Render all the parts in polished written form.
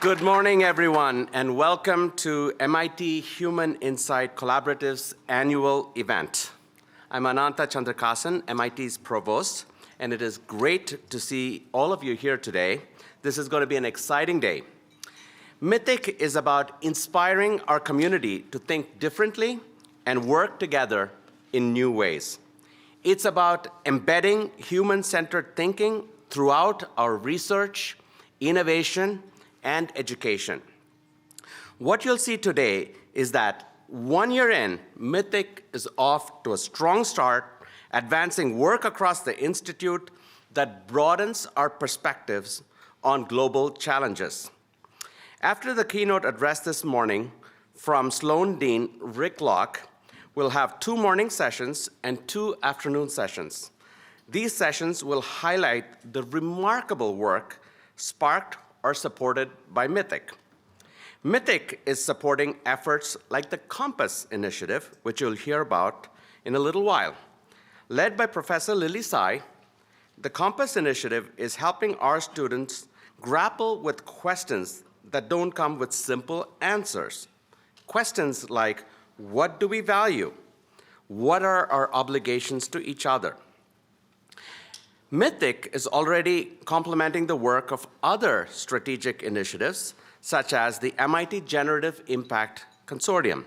Good morning, everyone, and welcome to MIT Human Insight Collaborative's annual event. I'm Anantha Chandrakasan, MIT's Provost, and it is great to see all of you here today. This is going to be an exciting day. MITHIC is about inspiring our community to think differently and work together in new ways. It's about embedding human-centered thinking throughout our research, innovation, and education. What you'll see today is that 1 year in, MITHIC is off to a strong start, advancing work across the Institute that broadens our perspectives on global challenges. After the keynote address this morning from Sloan Dean Rick Locke, we'll have 2 morning sessions and 2 afternoon sessions. These sessions will highlight the remarkable work sparked or supported by MITHIC. MITHIC is supporting efforts like the Compass Initiative, which you'll hear about in a little while. Led by Professor Lily Tsai, the Compass Initiative is helping our students grapple with questions that don't come with simple answers. Questions like, what do we value? What are our obligations to each other? MITHIC is already complementing the work of other strategic initiatives, such as the MIT Generative Impact Consortium.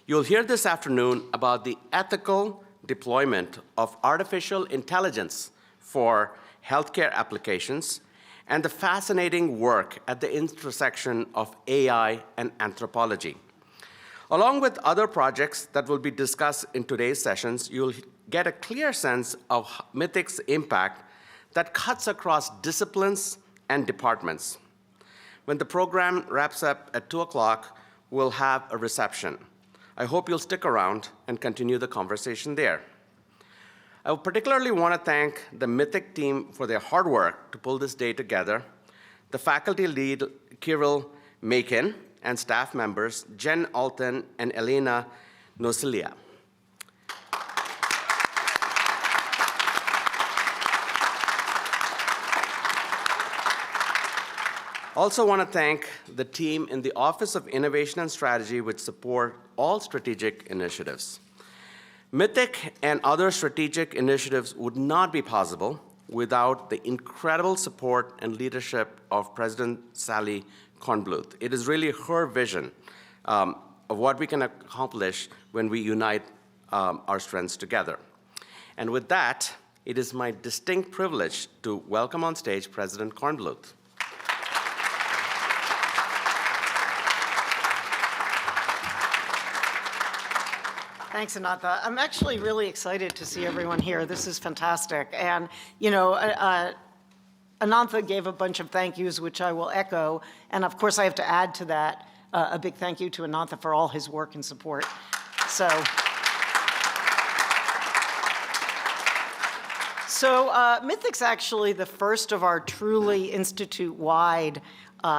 You'll hear this afternoon about the ethical deployment of artificial intelligence for healthcare applications and the fascinating work at the intersection of AI and anthropology. Along with other projects that will be discussed in today's sessions, you'll get a clear sense of MITHIC's impact that cuts across disciplines and departments. When the program wraps up at 2 o'clock, we'll have a reception. I hope you'll stick around and continue the conversation there. I particularly want to thank the MITHIC team for their hard work to pull this day together, the faculty lead, Kirill Makin, and staff members, Jen Alton and Elena Nosilia. Also want to thank the team in the Office of Innovation and Strategy, which support all strategic initiatives. MITHIC and other strategic initiatives would not be possible without the incredible support and leadership of President Sally Kornbluth. It is really her vision of what we can accomplish when we unite our strengths together. And with that, it is my distinct privilege to welcome on stage President Kornbluth. Thanks, Anantha. I'm actually really excited to see everyone here. This is fantastic. And, you know, Anantha gave a bunch of thank yous, which I will echo. And of course, I have to add to that a big thank you to Anantha for all his work and support. So MITHIC's actually the first of our truly institute-wide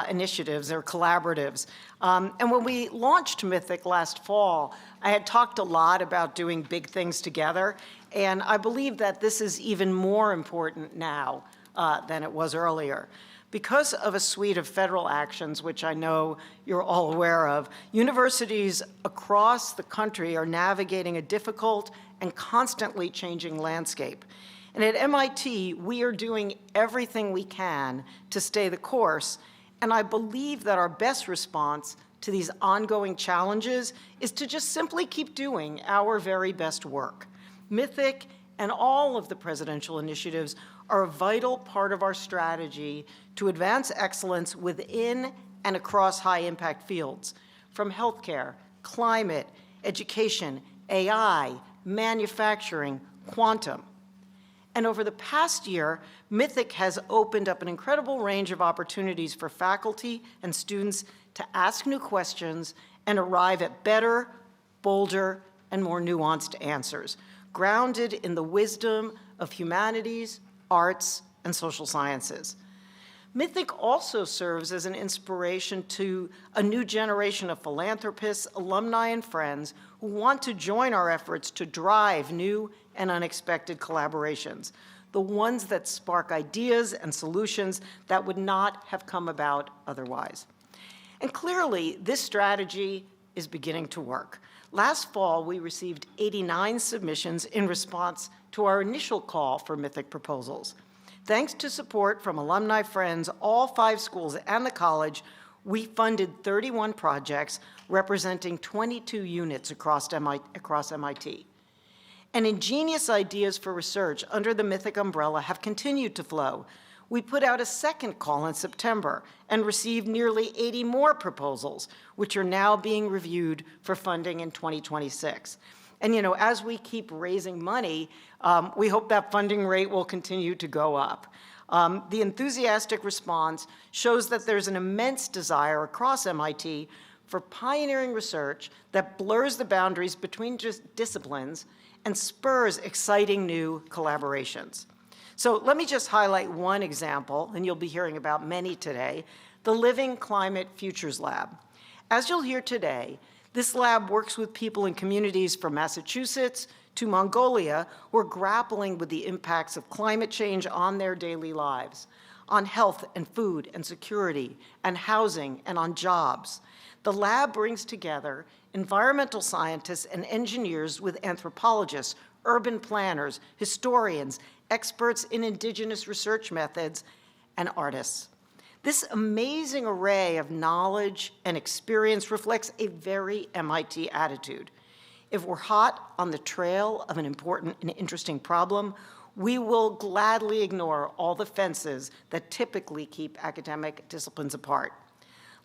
initiatives or collaboratives. And when we launched MITHIC last fall, I had talked a lot about doing big things together, and I believe that this is even more important now than it was earlier. Because of a suite of federal actions, which I know you're all aware of, universities across the country are navigating a difficult and constantly changing landscape. And at MIT, we are doing everything we can to stay the course, and I believe that our best response to these ongoing challenges is to just simply keep doing our very best work. MITHIC and all of the presidential initiatives are a vital part of our strategy to advance excellence within and across high-impact fields, from healthcare, climate, education, AI, manufacturing, quantum. And over the past year, MITHIC has opened up an incredible range of opportunities for faculty and students to ask new questions and arrive at better, bolder, and more nuanced answers, grounded in the wisdom of humanities, arts, and social sciences. MITHIC also serves as an inspiration to a new generation of philanthropists, alumni, and friends who want to join our efforts to drive new and unexpected collaborations, the ones that spark ideas and solutions that would not have come about otherwise. And clearly, this strategy is beginning to work. Last fall, we received 89 submissions in response to our initial call for MITHIC proposals. Thanks to support from alumni friends, all 5 schools and the college, we funded 31 projects representing 22 units across MIT. And ingenious ideas for research under the MITHIC umbrella have continued to flow. We put out a second call in September and received nearly 80 more proposals, which are now being reviewed for funding in 2026. And as we keep raising money, we hope that funding rate will continue to go up. The enthusiastic response shows that there's an immense desire across MIT for pioneering research that blurs the boundaries between disciplines and spurs exciting new collaborations. So let me just highlight one example, and you'll be hearing about many today, the Living Climate Futures Lab. As you'll hear today, this lab works with people in communities from Massachusetts to Mongolia who are grappling with the impacts of climate change on their daily lives, on health and food and security, and housing, and on jobs. The lab brings together environmental scientists and engineers with anthropologists, urban planners, historians, experts in indigenous research methods, and artists. This amazing array of knowledge and experience reflects a very MIT attitude. If we're hot on the trail of an important and interesting problem, we will gladly ignore all the fences that typically keep academic disciplines apart.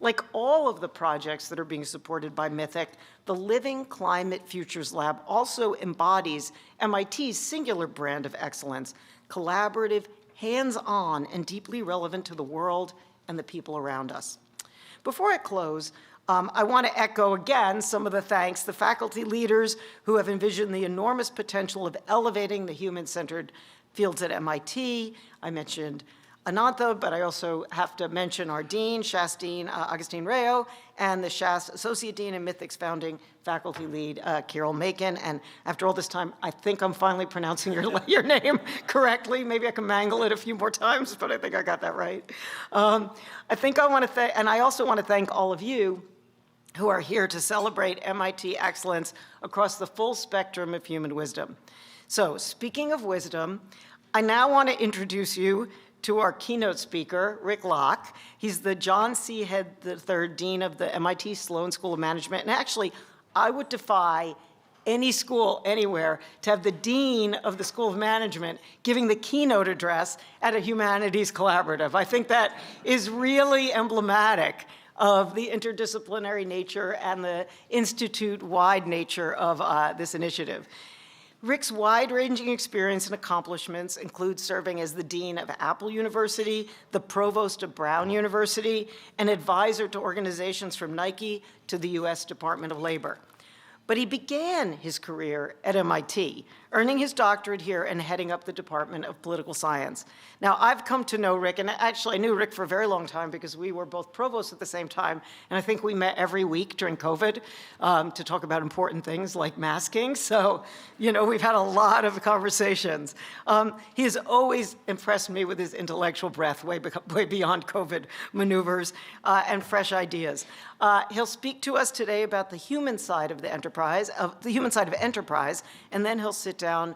Like all of the projects that are being supported by MITHIC, the Living Climate Futures Lab also embodies MIT's singular brand of excellence, collaborative, hands-on, and deeply relevant to the world and the people around us. Before I close, I want to echo again some of the thanks, the faculty leaders who have envisioned the enormous potential of elevating the human-centered fields at MIT. I mentioned Anantha, but I also have to mention our dean, Shastine Augustine Rayo, and the Shast Associate Dean and MITHIC's founding faculty lead, Carol Macon. And after all this time, I think I'm finally pronouncing your name correctly. Maybe I can mangle it a few more times, but I think I got that right. I also want to thank all of you who are here to celebrate MIT excellence across the full spectrum of human wisdom. So speaking of wisdom, I now want to introduce you to our keynote speaker, Rick Locke. He's the John C. Head III Dean of the MIT Sloan School of Management. And actually, I would defy any school anywhere to have the Dean of the School of Management giving the keynote address at a humanities collaborative. I think that is really emblematic of the interdisciplinary nature and the institute-wide nature of this initiative. Rick's wide-ranging experience and accomplishments include serving as the Dean of Apple University, the Provost of Brown University, and advisor to organizations from Nike to the US Department of Labor. But he began his career at MIT, earning his doctorate here and heading up the Department of Political Science. Now, I've come to know Rick, and actually I knew Rick for a very long time because we were both provosts at the same time, and I think we met every week during COVID to talk about important things like masking. So, we've had a lot of conversations. He has always impressed me with his intellectual breadth, way beyond COVID maneuvers, and fresh ideas. He'll speak to us today about the human side of the enterprise, and then he'll sit down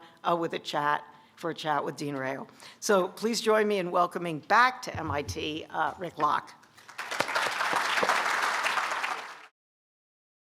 for a chat with Dean Rayo. So please join me in welcoming back to MIT, Rick Locke.